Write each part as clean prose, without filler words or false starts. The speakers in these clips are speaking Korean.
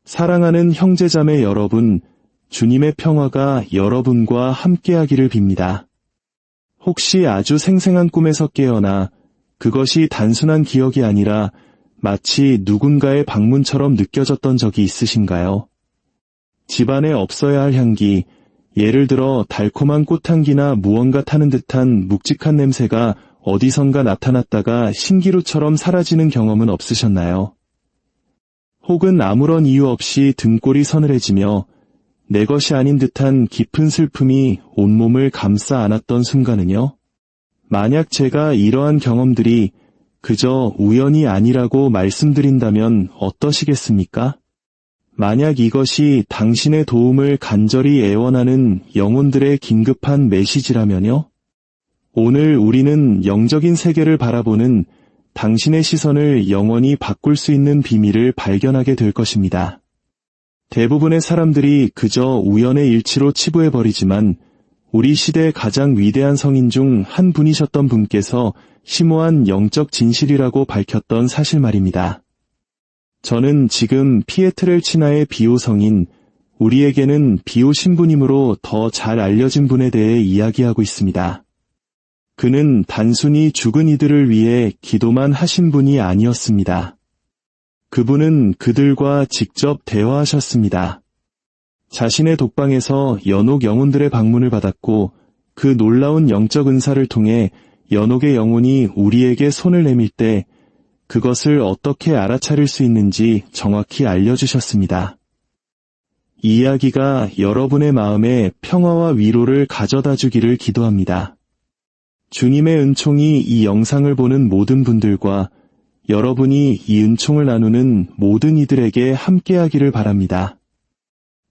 사랑하는 형제자매 여러분, 주님의 평화가 여러분과 함께하기를 빕니다. 혹시 아주 생생한 꿈에서 깨어나 그것이 단순한 기억이 아니라 마치 누군가의 방문처럼 느껴졌던 적이 있으신가요? 집안에 없어야 할 향기, 예를 들어 달콤한 꽃향기나 무언가 타는 듯한 묵직한 냄새가 어디선가 나타났다가 신기루처럼 사라지는 경험은 없으셨나요? 혹은 아무런 이유 없이 등골이 서늘해지며 내 것이 아닌 듯한 깊은 슬픔이 온몸을 감싸 안았던 순간은요? 만약 제가 이러한 경험들이 그저 우연이 아니라고 말씀드린다면 어떠시겠습니까? 만약 이것이 당신의 도움을 간절히 애원하는 영혼들의 긴급한 메시지라면요? 오늘 우리는 영적인 세계를 바라보는 당신의 시선을 영원히 바꿀 수 있는 비밀을 발견하게 될 것입니다. 대부분의 사람들이 그저 우연의 일치로 치부해버리지만 우리 시대 가장 위대한 성인 중 한 분이셨던 분께서 심오한 영적 진실이라고 밝혔던 사실 말입니다. 저는 지금 피에트렐치나의 비오 성인, 우리에게는 비오 신부님으로 더 잘 알려진 분에 대해 이야기하고 있습니다. 그는 단순히 죽은 이들을 위해 기도만 하신 분이 아니었습니다. 그분은 그들과 직접 대화하셨습니다. 자신의 독방에서 연옥 영혼들의 방문을 받았고 그 놀라운 영적 은사를 통해 연옥의 영혼이 우리에게 손을 내밀 때 그것을 어떻게 알아차릴 수 있는지 정확히 알려주셨습니다. 이 이야기가 여러분의 마음에 평화와 위로를 가져다 주기를 기도합니다. 주님의 은총이 이 영상을 보는 모든 분들과 여러분이 이 은총을 나누는 모든 이들에게 함께하기를 바랍니다.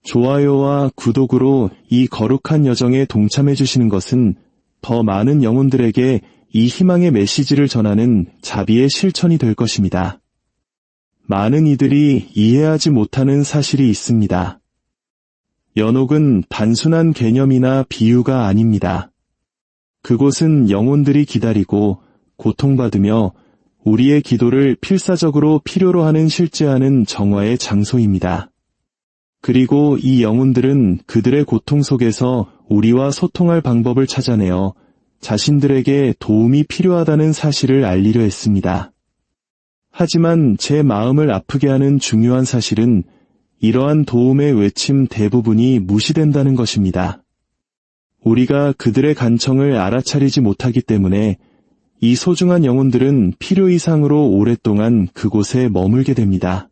좋아요와 구독으로 이 거룩한 여정에 동참해 주시는 것은 더 많은 영혼들에게 이 희망의 메시지를 전하는 자비의 실천이 될 것입니다. 많은 이들이 이해하지 못하는 사실이 있습니다. 연옥은 단순한 개념이나 비유가 아닙니다. 그곳은 영혼들이 기다리고 고통받으며 우리의 기도를 필사적으로 필요로 하는 실제하는 정화의 장소입니다. 그리고 이 영혼들은 그들의 고통 속에서 우리와 소통할 방법을 찾아내어 자신들에게 도움이 필요하다는 사실을 알리려 했습니다. 하지만 제 마음을 아프게 하는 중요한 사실은 이러한 도움의 외침 대부분이 무시된다는 것입니다. 우리가 그들의 간청을 알아차리지 못하기 때문에 이 소중한 영혼들은 필요 이상으로 오랫동안 그곳에 머물게 됩니다.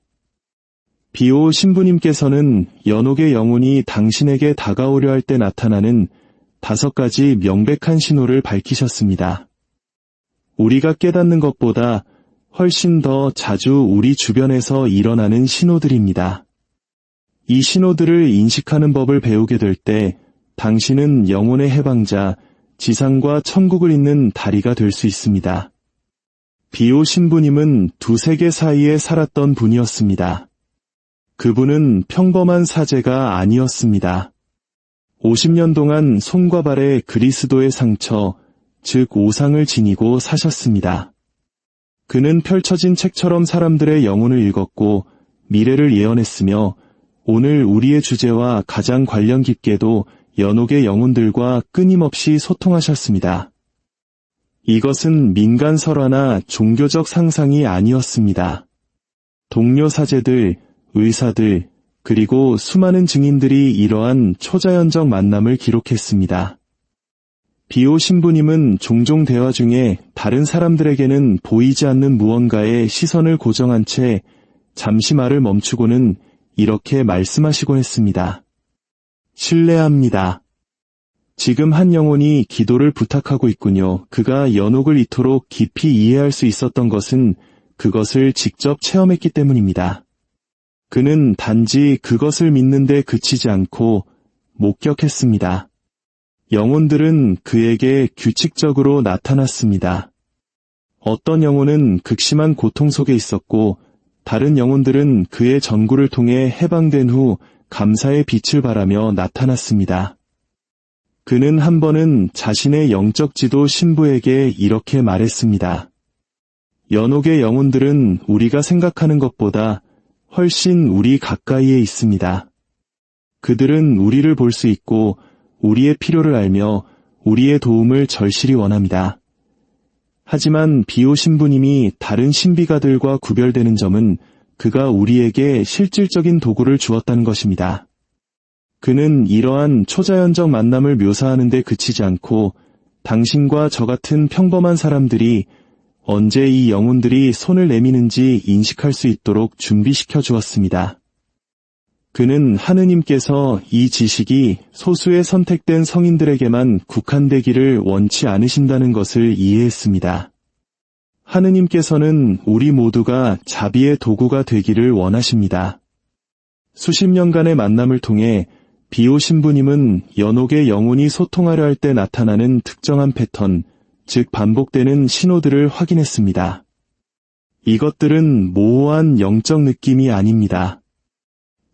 비오 신부님께서는 연옥의 영혼이 당신에게 다가오려 할 때 나타나는 5가지 명백한 신호를 밝히셨습니다. 우리가 깨닫는 것보다 훨씬 더 자주 우리 주변에서 일어나는 신호들입니다. 이 신호들을 인식하는 법을 배우게 될 때 당신은 영혼의 해방자, 지상과 천국을 잇는 다리가 될 수 있습니다. 비오 신부님은 두 세계 사이에 살았던 분이었습니다. 그분은 평범한 사제가 아니었습니다. 50년 동안 손과 발에 그리스도의 상처, 즉 오상을 지니고 사셨습니다. 그는 펼쳐진 책처럼 사람들의 영혼을 읽었고 미래를 예언했으며 오늘 우리의 주제와 가장 관련 깊게도 연옥의 영혼들과 끊임없이 소통하셨습니다. 이것은 민간 설화나 종교적 상상이 아니었습니다. 동료 사제들, 의사들, 그리고 수많은 증인들이 이러한 초자연적 만남을 기록했습니다. 비오 신부님은 종종 대화 중에 다른 사람들에게는 보이지 않는 무언가에 시선을 고정한 채 잠시 말을 멈추고는 이렇게 말씀하시곤 했습니다. 신뢰합니다. 지금 한 영혼이 기도를 부탁하고 있군요. 그가 연옥을 이토록 깊이 이해할 수 있었던 것은 그것을 직접 체험했기 때문입니다. 그는 단지 그것을 믿는데 그치지 않고 목격했습니다. 영혼들은 그에게 규칙적으로 나타났습니다. 어떤 영혼은 극심한 고통 속에 있었고 다른 영혼들은 그의 전구를 통해 해방된 후 감사의 빛을 발하며 나타났습니다. 그는 한 번은 자신의 영적 지도 신부에게 이렇게 말했습니다. 연옥의 영혼들은 우리가 생각하는 것보다 훨씬 우리 가까이에 있습니다. 그들은 우리를 볼 수 있고 우리의 필요를 알며 우리의 도움을 절실히 원합니다. 하지만 비오 신부님이 다른 신비가들과 구별되는 점은 그가 우리에게 실질적인 도구를 주었다는 것입니다. 그는 이러한 초자연적 만남을 묘사하는 데 그치지 않고 당신과 저 같은 평범한 사람들이 언제 이 영혼들이 손을 내미는지 인식할 수 있도록 준비시켜 주었습니다. 그는 하느님께서 이 지식이 소수의 선택된 성인들에게만 국한되기를 원치 않으신다는 것을 이해했습니다. 하느님께서는 우리 모두가 자비의 도구가 되기를 원하십니다. 수십 년간의 만남을 통해 비오 신부님은 연옥의 영혼이 소통하려 할 때 나타나는 특정한 패턴, 즉 반복되는 신호들을 확인했습니다. 이것들은 모호한 영적 느낌이 아닙니다.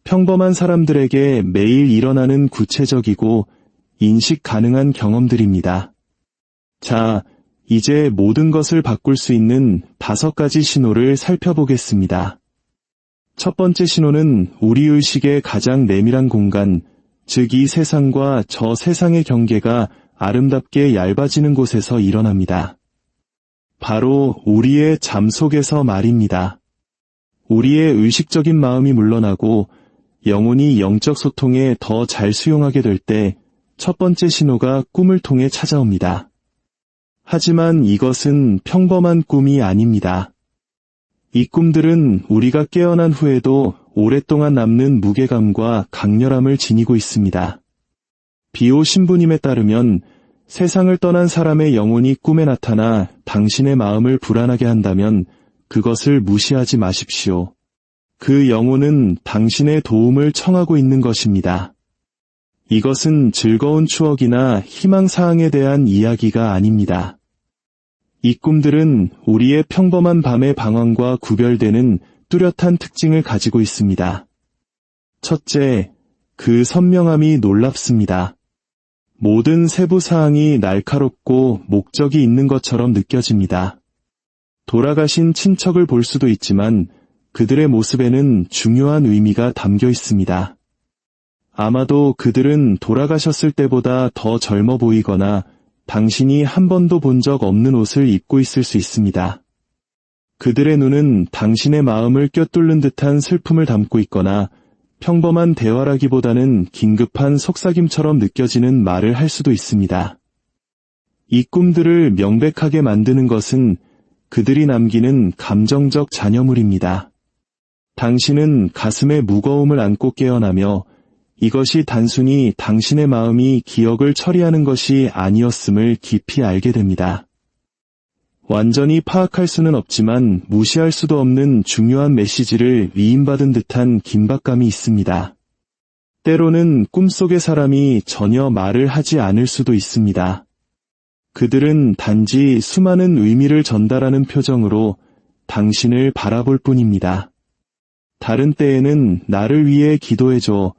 평범한 사람들에게 매일 일어나는 구체적이고 인식 가능한 경험들입니다. 자, 이제 모든 것을 바꿀 수 있는 5가지 신호를 살펴보겠습니다. 첫 번째 신호는 우리 의식의 가장 내밀한 공간, 즉 이 세상과 저 세상의 경계가 아름답게 얇아지는 곳에서 일어납니다. 바로 우리의 잠 속에서 말입니다. 우리의 의식적인 마음이 물러나고 영혼이 영적 소통에 더 잘 수용하게 될 때 첫 번째 신호가 꿈을 통해 찾아옵니다. 하지만 이것은 평범한 꿈이 아닙니다. 이 꿈들은 우리가 깨어난 후에도 오랫동안 남는 무게감과 강렬함을 지니고 있습니다. 비오 신부님에 따르면 세상을 떠난 사람의 영혼이 꿈에 나타나 당신의 마음을 불안하게 한다면 그것을 무시하지 마십시오. 그 영혼은 당신의 도움을 청하고 있는 것입니다. 이것은 즐거운 추억이나 희망사항에 대한 이야기가 아닙니다. 이 꿈들은 우리의 평범한 밤의 방황과 구별되는 뚜렷한 특징을 가지고 있습니다. 첫째, 그 선명함이 놀랍습니다. 모든 세부 사항이 날카롭고 목적이 있는 것처럼 느껴집니다. 돌아가신 친척을 볼 수도 있지만 그들의 모습에는 중요한 의미가 담겨 있습니다. 아마도 그들은 돌아가셨을 때보다 더 젊어 보이거나 당신이 한 번도 본 적 없는 옷을 입고 있을 수 있습니다. 그들의 눈은 당신의 마음을 꿰뚫는 듯한 슬픔을 담고 있거나 평범한 대화라기보다는 긴급한 속삭임처럼 느껴지는 말을 할 수도 있습니다. 이 꿈들을 명백하게 만드는 것은 그들이 남기는 감정적 잔여물입니다. 당신은 가슴에 무거움을 안고 깨어나며 이것이 단순히 당신의 마음이 기억을 처리하는 것이 아니었음을 깊이 알게 됩니다. 완전히 파악할 수는 없지만 무시할 수도 없는 중요한 메시지를 위임받은 듯한 긴박감이 있습니다. 때로는 꿈속의 사람이 전혀 말을 하지 않을 수도 있습니다. 그들은 단지 수많은 의미를 전달하는 표정으로 당신을 바라볼 뿐입니다. 다른 때에는 나를 위해 기도해줘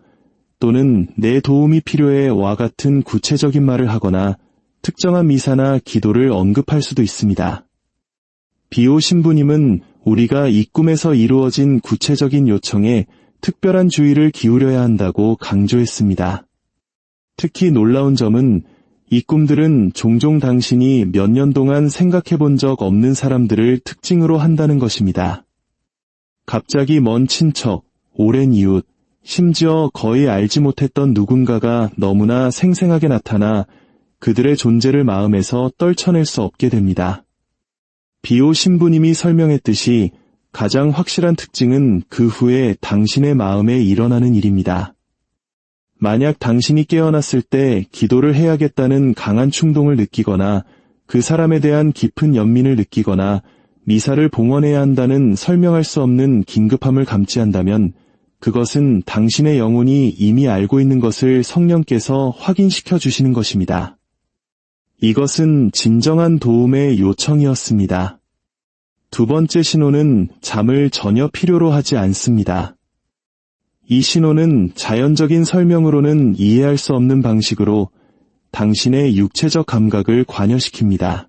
또는 내 도움이 필요해와 같은 구체적인 말을 하거나 특정한 미사나 기도를 언급할 수도 있습니다. 비오 신부님은 우리가 이 꿈에서 이루어진 구체적인 요청에 특별한 주의를 기울여야 한다고 강조했습니다. 특히 놀라운 점은 이 꿈들은 종종 당신이 몇 년 동안 생각해 본 적 없는 사람들을 특징으로 한다는 것입니다. 갑자기 먼 친척, 오랜 이웃, 심지어 거의 알지 못했던 누군가가 너무나 생생하게 나타나 그들의 존재를 마음에서 떨쳐낼 수 없게 됩니다. 비오 신부님이 설명했듯이 가장 확실한 특징은 그 후에 당신의 마음에 일어나는 일입니다. 만약 당신이 깨어났을 때 기도를 해야겠다는 강한 충동을 느끼거나 그 사람에 대한 깊은 연민을 느끼거나 미사를 봉헌해야 한다는 설명할 수 없는 긴급함을 감지한다면 그것은 당신의 영혼이 이미 알고 있는 것을 성령께서 확인시켜 주시는 것입니다. 이것은 진정한 도움의 요청이었습니다. 두 번째 신호는 잠을 전혀 필요로 하지 않습니다. 이 신호는 자연적인 설명으로는 이해할 수 없는 방식으로 당신의 육체적 감각을 관여시킵니다.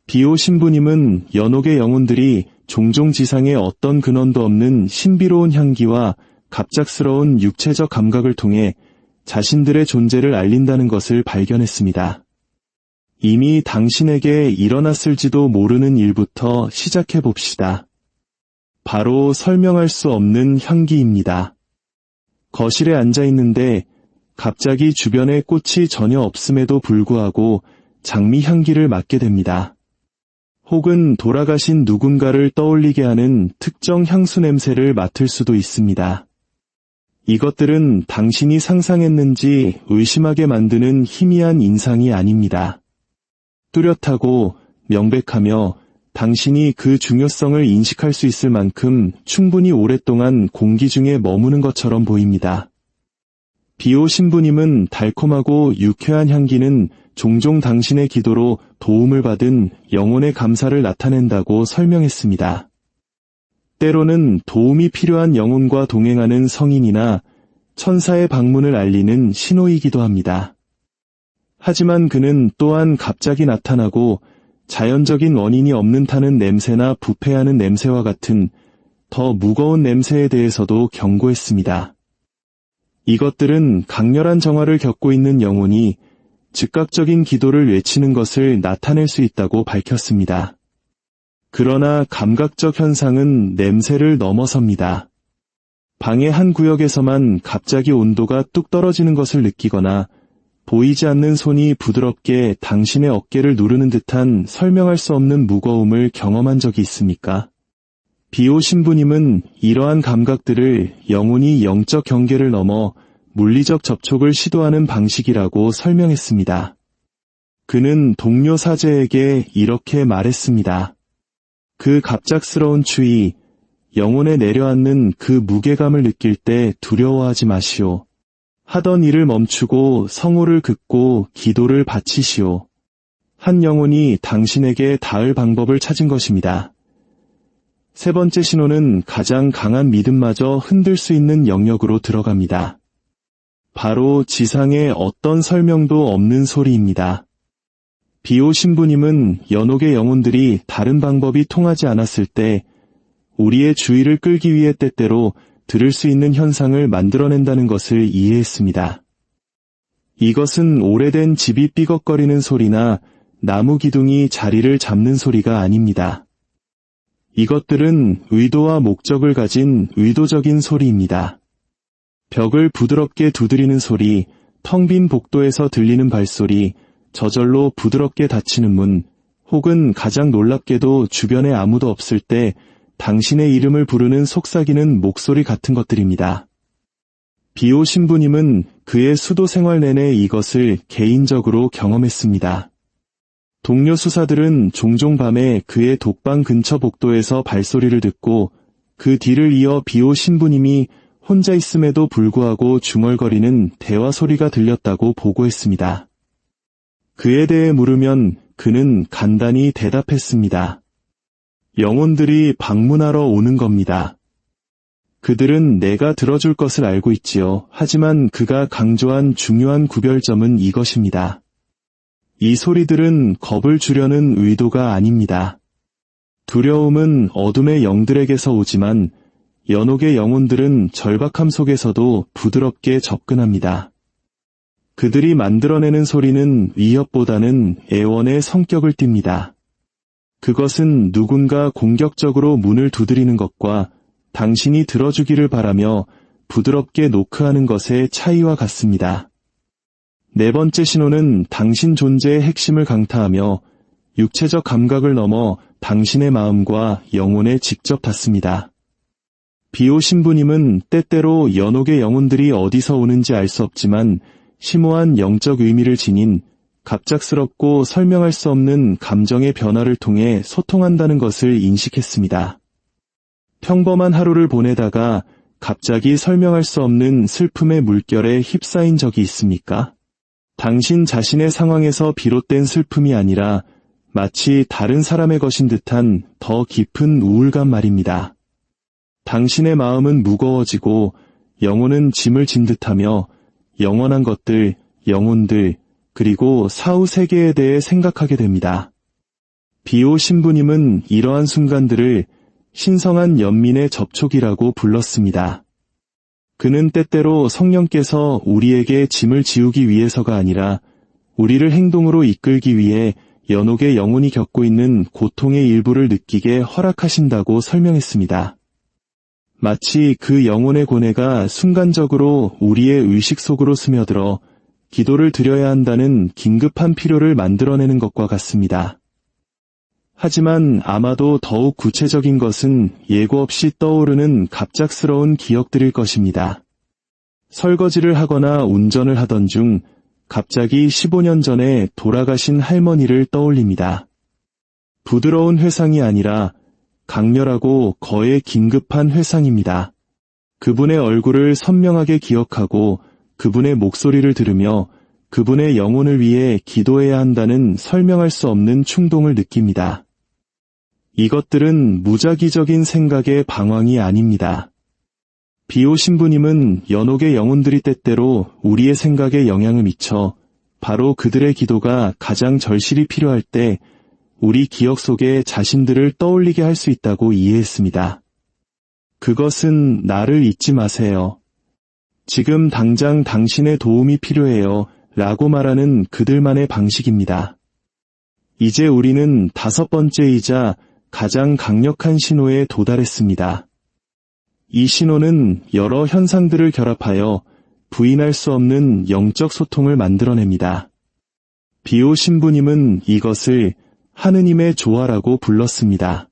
비오 신부님은 연옥의 영혼들이 종종 지상에 어떤 근원도 없는 신비로운 향기와 갑작스러운 육체적 감각을 통해 자신들의 존재를 알린다는 것을 발견했습니다. 이미 당신에게 일어났을지도 모르는 일부터 시작해 봅시다. 바로 설명할 수 없는 향기입니다. 거실에 앉아 있는데 갑자기 주변에 꽃이 전혀 없음에도 불구하고 장미 향기를 맡게 됩니다. 혹은 돌아가신 누군가를 떠올리게 하는 특정 향수 냄새를 맡을 수도 있습니다. 이것들은 당신이 상상했는지 의심하게 만드는 희미한 인상이 아닙니다. 뚜렷하고 명백하며 당신이 그 중요성을 인식할 수 있을 만큼 충분히 오랫동안 공기 중에 머무는 것처럼 보입니다. 비오 신부님은 달콤하고 유쾌한 향기는 종종 당신의 기도로 도움을 받은 영혼의 감사를 나타낸다고 설명했습니다. 때로는 도움이 필요한 영혼과 동행하는 성인이나 천사의 방문을 알리는 신호이기도 합니다. 하지만 그는 또한 갑자기 나타나고 자연적인 원인이 없는 타는 냄새나 부패하는 냄새와 같은 더 무거운 냄새에 대해서도 경고했습니다. 이것들은 강렬한 정화를 겪고 있는 영혼이 즉각적인 기도를 외치는 것을 나타낼 수 있다고 밝혔습니다. 그러나 감각적 현상은 냄새를 넘어섭니다. 방의 한 구역에서만 갑자기 온도가 뚝 떨어지는 것을 느끼거나 보이지 않는 손이 부드럽게 당신의 어깨를 누르는 듯한 설명할 수 없는 무거움을 경험한 적이 있습니까? 비오 신부님은 이러한 감각들을 영혼이 영적 경계를 넘어 물리적 접촉을 시도하는 방식이라고 설명했습니다. 그는 동료 사제에게 이렇게 말했습니다. 그 갑작스러운 추위, 영혼에 내려앉는 그 무게감을 느낄 때 두려워하지 마시오. 하던 일을 멈추고 성호를 긋고 기도를 바치시오. 한 영혼이 당신에게 닿을 방법을 찾은 것입니다. 세 번째 신호는 가장 강한 믿음마저 흔들 수 있는 영역으로 들어갑니다. 바로 지상의 어떤 설명도 없는 소리입니다. 비오 신부님은 연옥의 영혼들이 다른 방법이 통하지 않았을 때 우리의 주의를 끌기 위해 때때로 들을 수 있는 현상을 만들어낸다는 것을 이해했습니다. 이것은 오래된 집이 삐걱거리는 소리나 나무 기둥이 자리를 잡는 소리가 아닙니다. 이것들은 의도와 목적을 가진 의도적인 소리입니다. 벽을 부드럽게 두드리는 소리, 텅 빈 복도에서 들리는 발소리, 저절로 부드럽게 닫히는 문, 혹은 가장 놀랍게도 주변에 아무도 없을 때 당신의 이름을 부르는 속삭이는 목소리 같은 것들입니다. 비오 신부님은 그의 수도 생활 내내 이것을 개인적으로 경험했습니다. 동료 수사들은 종종 밤에 그의 독방 근처 복도에서 발소리를 듣고 그 뒤를 이어 비오 신부님이 혼자 있음에도 불구하고 중얼거리는 대화 소리가 들렸다고 보고했습니다. 그에 대해 물으면 그는 간단히 대답했습니다. 영혼들이 방문하러 오는 겁니다. 그들은 내가 들어줄 것을 알고 있지요. 하지만 그가 강조한 중요한 구별점은 이것입니다. 이 소리들은 겁을 주려는 의도가 아닙니다. 두려움은 어둠의 영들에게서 오지만 연옥의 영혼들은 절박함 속에서도 부드럽게 접근합니다. 그들이 만들어내는 소리는 위협보다는 애원의 성격을 띱니다. 그것은 누군가 공격적으로 문을 두드리는 것과 당신이 들어주기를 바라며 부드럽게 노크하는 것의 차이와 같습니다. 네 번째 신호는 당신 존재의 핵심을 강타하며 육체적 감각을 넘어 당신의 마음과 영혼에 직접 닿습니다. 비오 신부님은 때때로 연옥의 영혼들이 어디서 오는지 알 수 없지만 심오한 영적 의미를 지닌 갑작스럽고 설명할 수 없는 감정의 변화를 통해 소통한다는 것을 인식했습니다. 평범한 하루를 보내다가 갑자기 설명할 수 없는 슬픔의 물결에 휩싸인 적이 있습니까? 당신 자신의 상황에서 비롯된 슬픔이 아니라 마치 다른 사람의 것인 듯한 더 깊은 우울감 말입니다. 당신의 마음은 무거워지고 영혼은 짐을 진 듯하며 영원한 것들, 영혼들, 그리고 사후 세계에 대해 생각하게 됩니다. 비오 신부님은 이러한 순간들을 신성한 연민의 접촉이라고 불렀습니다. 그는 때때로 성령께서 우리에게 짐을 지우기 위해서가 아니라 우리를 행동으로 이끌기 위해 연옥의 영혼이 겪고 있는 고통의 일부를 느끼게 허락하신다고 설명했습니다. 마치 그 영혼의 고뇌가 순간적으로 우리의 의식 속으로 스며들어 기도를 드려야 한다는 긴급한 필요를 만들어내는 것과 같습니다. 하지만 아마도 더욱 구체적인 것은 예고 없이 떠오르는 갑작스러운 기억들일 것입니다. 설거지를 하거나 운전을 하던 중 갑자기 15년 전에 돌아가신 할머니를 떠올립니다. 부드러운 회상이 아니라 강렬하고 거의 긴급한 회상입니다. 그분의 얼굴을 선명하게 기억하고 그분의 목소리를 들으며 그분의 영혼을 위해 기도해야 한다는 설명할 수 없는 충동을 느낍니다. 이것들은 무작위적인 생각의 방황이 아닙니다. 비오 신부님은 연옥의 영혼들이 때때로 우리의 생각에 영향을 미쳐 바로 그들의 기도가 가장 절실히 필요할 때 우리 기억 속에 자신들을 떠올리게 할 수 있다고 이해했습니다. 그것은 나를 잊지 마세요. 지금 당장 당신의 도움이 필요해요. 라고 말하는 그들만의 방식입니다. 이제 우리는 5번째이자 가장 강력한 신호에 도달했습니다. 이 신호는 여러 현상들을 결합하여 부인할 수 없는 영적 소통을 만들어냅니다. 비오 신부님은 이것을 하느님의 조화라고 불렀습니다.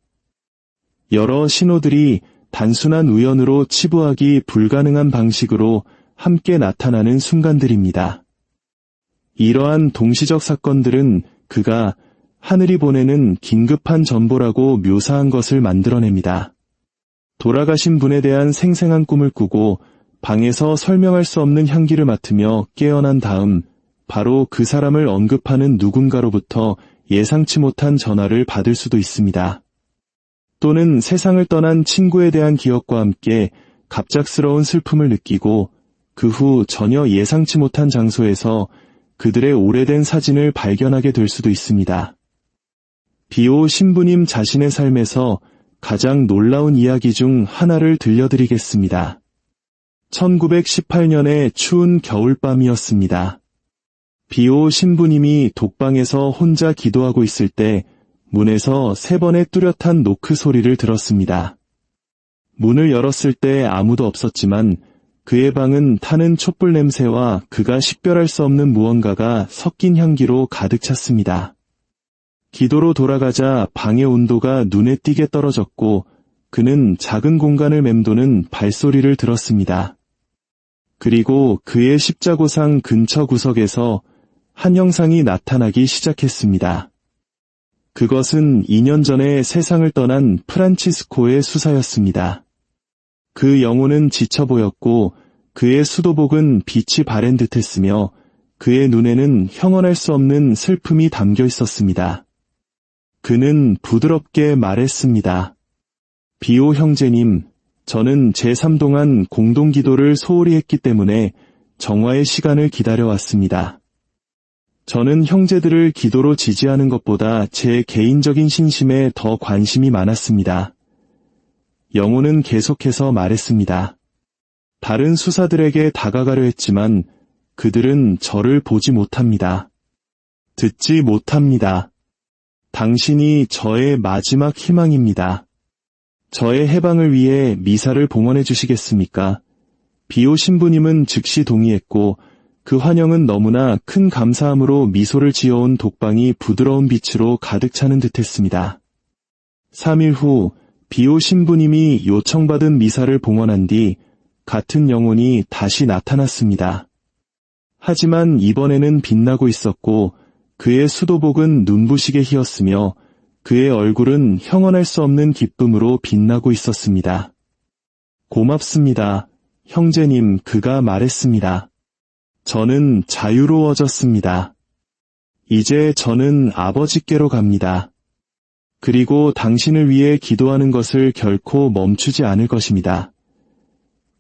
여러 신호들이 단순한 우연으로 치부하기 불가능한 방식으로 함께 나타나는 순간들입니다. 이러한 동시적 사건들은 그가 하늘이 보내는 긴급한 전보라고 묘사한 것을 만들어냅니다. 돌아가신 분에 대한 생생한 꿈을 꾸고 방에서 설명할 수 없는 향기를 맡으며 깨어난 다음 바로 그 사람을 언급하는 누군가로부터 예상치 못한 전화를 받을 수도 있습니다. 또는 세상을 떠난 친구에 대한 기억과 함께 갑작스러운 슬픔을 느끼고 그 후 전혀 예상치 못한 장소에서 그들의 오래된 사진을 발견하게 될 수도 있습니다. 비오 신부님 자신의 삶에서 가장 놀라운 이야기 중 하나를 들려드리겠습니다. 1918년의 추운 겨울밤이었습니다. 비오 신부님이 독방에서 혼자 기도하고 있을 때 문에서 3번의 뚜렷한 노크 소리를 들었습니다. 문을 열었을 때 아무도 없었지만 그의 방은 타는 촛불 냄새와 그가 식별할 수 없는 무언가가 섞인 향기로 가득 찼습니다. 기도로 돌아가자 방의 온도가 눈에 띄게 떨어졌고 그는 작은 공간을 맴도는 발소리를 들었습니다. 그리고 그의 십자고상 근처 구석에서 한 형상이 나타나기 시작했습니다. 그것은 2년 전에 세상을 떠난 프란치스코의 수사였습니다. 그 영혼은 지쳐 보였고 그의 수도복은 빛이 바랜 듯했으며 그의 눈에는 형언할 수 없는 슬픔이 담겨 있었습니다. 그는 부드럽게 말했습니다. 비오 형제님, 저는 제3동안 공동기도를 소홀히 했기 때문에 정화의 시간을 기다려왔습니다. 저는 형제들을 기도로 지지하는 것보다 제 개인적인 신심에 더 관심이 많았습니다. 영혼은 계속해서 말했습니다. 다른 수사들에게 다가가려 했지만 그들은 저를 보지 못합니다. 듣지 못합니다. 당신이 저의 마지막 희망입니다. 저의 해방을 위해 미사를 봉헌해 주시겠습니까? 비오 신부님은 즉시 동의했고 그 환영은 너무나 큰 감사함으로 미소를 지어온 독방이 부드러운 빛으로 가득 차는 듯했습니다. 3일 후 비오 신부님이 요청받은 미사를 봉헌한 뒤 같은 영혼이 다시 나타났습니다. 하지만 이번에는 빛나고 있었고 그의 수도복은 눈부시게 휘었으며 그의 얼굴은 형언할 수 없는 기쁨으로 빛나고 있었습니다. 고맙습니다, 형제님, 그가 말했습니다. 저는 자유로워졌습니다. 이제 저는 아버지께로 갑니다. 그리고 당신을 위해 기도하는 것을 결코 멈추지 않을 것입니다.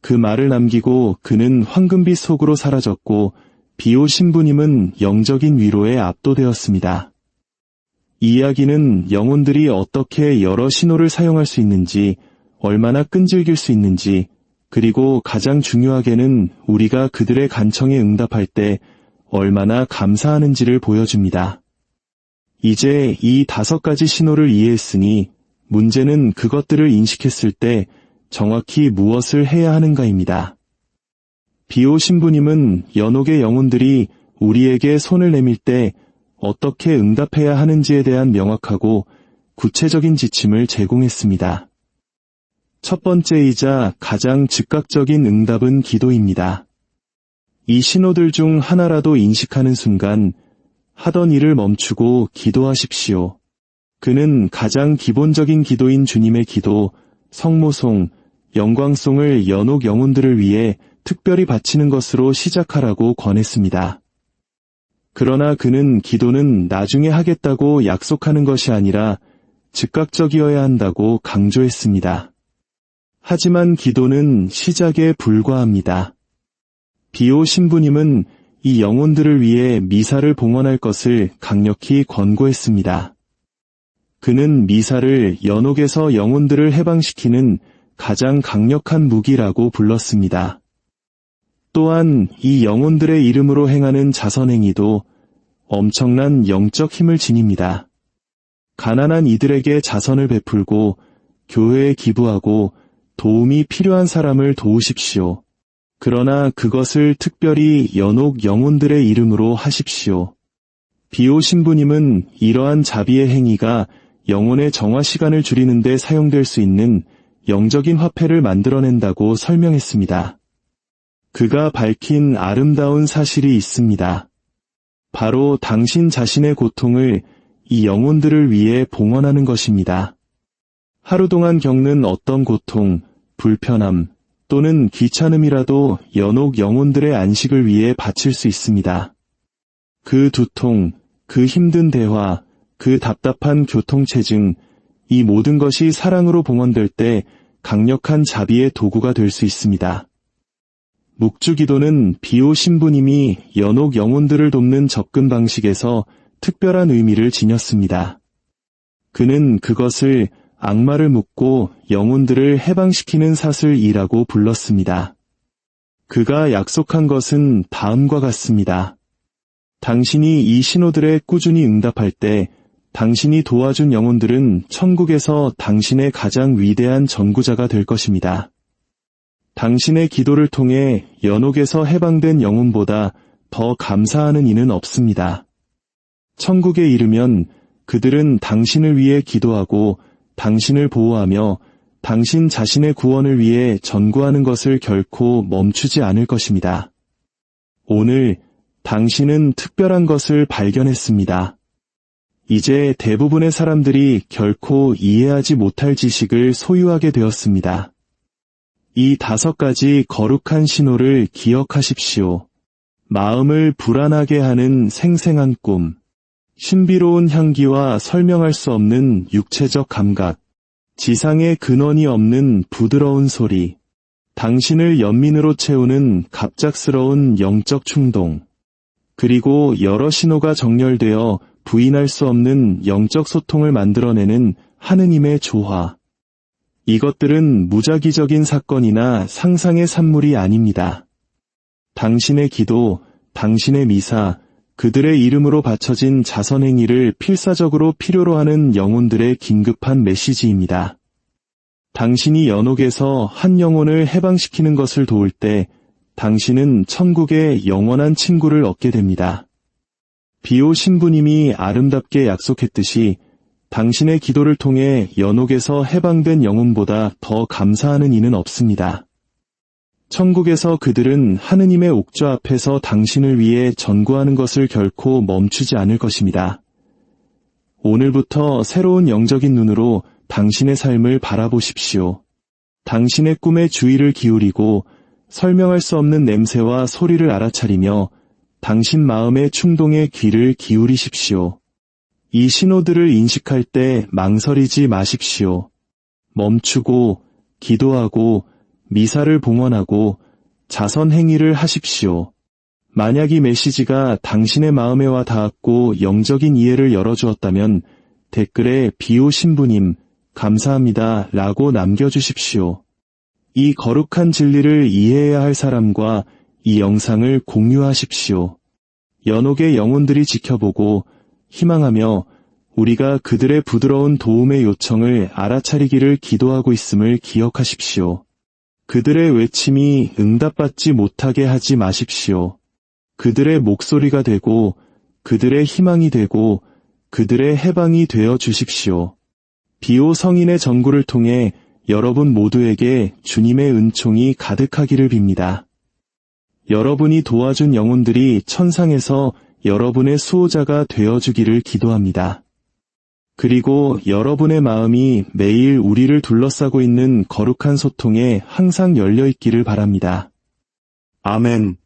그 말을 남기고 그는 황금빛 속으로 사라졌고 비오 신부님은 영적인 위로에 압도되었습니다. 이 이야기는 영혼들이 어떻게 여러 신호를 사용할 수 있는지, 얼마나 끈질길 수 있는지, 그리고 가장 중요하게는 우리가 그들의 간청에 응답할 때 얼마나 감사하는지를 보여줍니다. 이제 이 5가지 신호를 이해했으니 문제는 그것들을 인식했을 때 정확히 무엇을 해야 하는가입니다. 비오 신부님은 연옥의 영혼들이 우리에게 손을 내밀 때 어떻게 응답해야 하는지에 대한 명확하고 구체적인 지침을 제공했습니다. 첫 번째이자 가장 즉각적인 응답은 기도입니다. 이 신호들 중 하나라도 인식하는 순간 하던 일을 멈추고 기도하십시오. 그는 가장 기본적인 기도인 주님의 기도, 성모송, 영광송을 연옥 영혼들을 위해 특별히 바치는 것으로 시작하라고 권했습니다. 그러나 그는 기도는 나중에 하겠다고 약속하는 것이 아니라 즉각적이어야 한다고 강조했습니다. 하지만 기도는 시작에 불과합니다. 비오 신부님은 이 영혼들을 위해 미사를 봉헌할 것을 강력히 권고했습니다. 그는 미사를 연옥에서 영혼들을 해방시키는 가장 강력한 무기라고 불렀습니다. 또한 이 영혼들의 이름으로 행하는 자선행위도 엄청난 영적 힘을 지닙니다. 가난한 이들에게 자선을 베풀고 교회에 기부하고 도움이 필요한 사람을 도우십시오. 그러나 그것을 특별히 연옥 영혼들의 이름으로 하십시오. 비오 신부님은 이러한 자비의 행위가 영혼의 정화 시간을 줄이는 데 사용될 수 있는 영적인 화폐를 만들어낸다고 설명했습니다. 그가 밝힌 아름다운 사실이 있습니다. 바로 당신 자신의 고통을 이 영혼들을 위해 봉헌하는 것입니다. 하루 동안 겪는 어떤 고통, 불편함 또는 귀찮음이라도 연옥 영혼들의 안식을 위해 바칠 수 있습니다. 그 두통, 그 힘든 대화, 그 답답한 교통체증, 이 모든 것이 사랑으로 봉헌될 때 강력한 자비의 도구가 될 수 있습니다. 묵주기도는 비오 신부님이 연옥 영혼들을 돕는 접근 방식에서 특별한 의미를 지녔습니다. 그는 그것을 악마를 묶고 영혼들을 해방시키는 사슬이라고 불렀습니다. 그가 약속한 것은 다음과 같습니다. 당신이 이 신호들에 꾸준히 응답할 때 당신이 도와준 영혼들은 천국에서 당신의 가장 위대한 전구자가 될 것입니다. 당신의 기도를 통해 연옥에서 해방된 영혼보다 더 감사하는 이는 없습니다. 천국에 이르면 그들은 당신을 위해 기도하고 당신을 보호하며 당신 자신의 구원을 위해 전구하는 것을 결코 멈추지 않을 것입니다. 오늘 당신은 특별한 것을 발견했습니다. 이제 대부분의 사람들이 결코 이해하지 못할 지식을 소유하게 되었습니다. 이 5가지 거룩한 신호를 기억하십시오. 마음을 불안하게 하는 생생한 꿈, 신비로운 향기와 설명할 수 없는 육체적 감각, 지상의 근원이 없는 부드러운 소리, 당신을 연민으로 채우는 갑작스러운 영적 충동, 그리고 여러 신호가 정렬되어 부인할 수 없는 영적 소통을 만들어내는 하느님의 조화. 이것들은 무작위적인 사건이나 상상의 산물이 아닙니다. 당신의 기도, 당신의 미사, 그들의 이름으로 바쳐진 자선행위를 필사적으로 필요로 하는 영혼들의 긴급한 메시지입니다. 당신이 연옥에서 한 영혼을 해방시키는 것을 도울 때 당신은 천국의 영원한 친구를 얻게 됩니다. 비오 신부님이 아름답게 약속했듯이 당신의 기도를 통해 연옥에서 해방된 영혼보다 더 감사하는 이는 없습니다. 천국에서 그들은 하느님의 옥좌 앞에서 당신을 위해 전구하는 것을 결코 멈추지 않을 것입니다. 오늘부터 새로운 영적인 눈으로 당신의 삶을 바라보십시오. 당신의 꿈에 주의를 기울이고 설명할 수 없는 냄새와 소리를 알아차리며 당신 마음의 충동에 귀를 기울이십시오. 이 신호들을 인식할 때 망설이지 마십시오. 멈추고 기도하고 미사를 봉헌하고 자선 행위를 하십시오. 만약 이 메시지가 당신의 마음에 와 닿았고 영적인 이해를 열어주었다면 댓글에 비오 신부님, 감사합니다 라고 남겨주십시오. 이 거룩한 진리를 이해해야 할 사람과 이 영상을 공유하십시오. 연옥의 영혼들이 지켜보고 희망하며 우리가 그들의 부드러운 도움의 요청을 알아차리기를 기도하고 있음을 기억하십시오. 그들의 외침이 응답받지 못하게 하지 마십시오. 그들의 목소리가 되고 그들의 희망이 되고 그들의 해방이 되어 주십시오. 비오 성인의 전구를 통해 여러분 모두에게 주님의 은총이 가득하기를 빕니다. 여러분이 도와준 영혼들이 천상에서 여러분의 수호자가 되어주기를 기도합니다. 그리고 여러분의 마음이 매일 우리를 둘러싸고 있는 거룩한 소통에 항상 열려 있기를 바랍니다. 아멘.